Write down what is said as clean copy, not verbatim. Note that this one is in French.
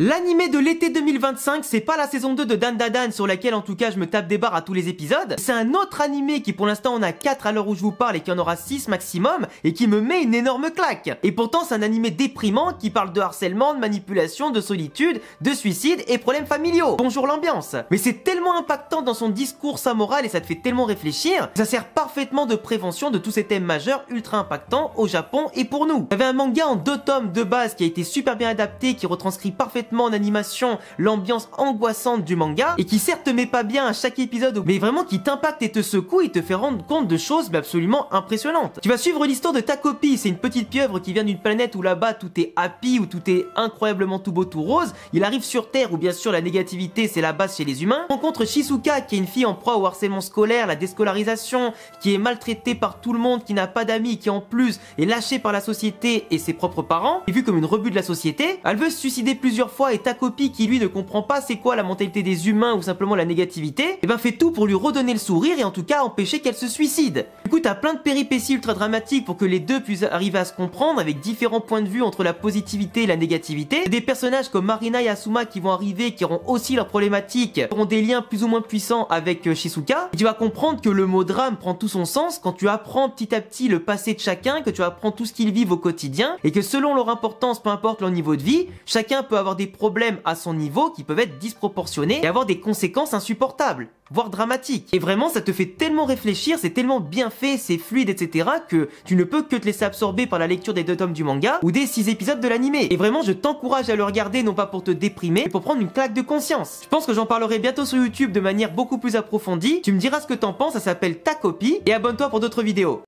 L'animé de l'été 2025, c'est pas la saison 2 de Dan Da Dan sur laquelle en tout cas je me tape des barres à tous les épisodes. C'est un autre animé qui pour l'instant en a 4 à l'heure où je vous parle et qui en aura 6 maximum et qui me met une énorme claque. Et pourtant c'est un animé déprimant qui parle de harcèlement, de manipulation, de solitude, de suicide et problèmes familiaux. Bonjour l'ambiance. Mais c'est tellement impactant dans son discours sa morale et ça te fait tellement réfléchir. Ça sert parfaitement de prévention de tous ces thèmes majeurs ultra impactants au Japon et pour nous. Il y avait un manga en 2 tomes de base qui a été super bien adapté, qui retranscrit parfaitement en animation l'ambiance angoissante du manga et qui certes te met pas bien à chaque épisode mais vraiment qui t'impacte et te secoue et te fait rendre compte de choses mais absolument impressionnantes. Tu vas suivre l'histoire de Takopi, c'est une petite pieuvre qui vient d'une planète où là-bas tout est happy, où tout est incroyablement tout beau tout rose. Il arrive sur Terre où bien sûr la négativité c'est la base chez les humains. Il rencontre Shizuka qui est une fille en proie au harcèlement scolaire, la déscolarisation, qui est maltraitée par tout le monde, qui n'a pas d'amis, qui en plus est lâchée par la société et ses propres parents, et vue comme une rebut de la société. Elle veut se suicider plusieurs fois et Takopi qui lui ne comprend pas c'est quoi la mentalité des humains ou simplement la négativité, et ben fait tout pour lui redonner le sourire et en tout cas empêcher qu'elle se suicide. Du coup t'as plein de péripéties ultra dramatiques pour que les deux puissent arriver à se comprendre avec différents points de vue entre la positivité et la négativité. Des personnages comme Marina et Asuma qui vont arriver, qui auront aussi leurs problématiques, auront des liens plus ou moins puissants avec Shizuka. Et tu vas comprendre que le mot drame prend tout son sens quand tu apprends petit à petit le passé de chacun, que tu apprends tout ce qu'ils vivent au quotidien et que selon leur importance, peu importe leur niveau de vie, chacun peut avoir des problèmes à son niveau qui peuvent être disproportionnés et avoir des conséquences insupportables, voire dramatiques. Et vraiment ça te fait tellement réfléchir, c'est tellement bien fait, c'est fluide etc. que tu ne peux que te laisser absorber par la lecture des 2 tomes du manga ou des 6 épisodes de l'animé. Et vraiment je t'encourage à le regarder non pas pour te déprimer mais pour prendre une claque de conscience. Je pense que j'en parlerai bientôt sur YouTube de manière beaucoup plus approfondie. Tu me diras ce que t'en penses, ça s'appelle Takopi et abonne-toi pour d'autres vidéos.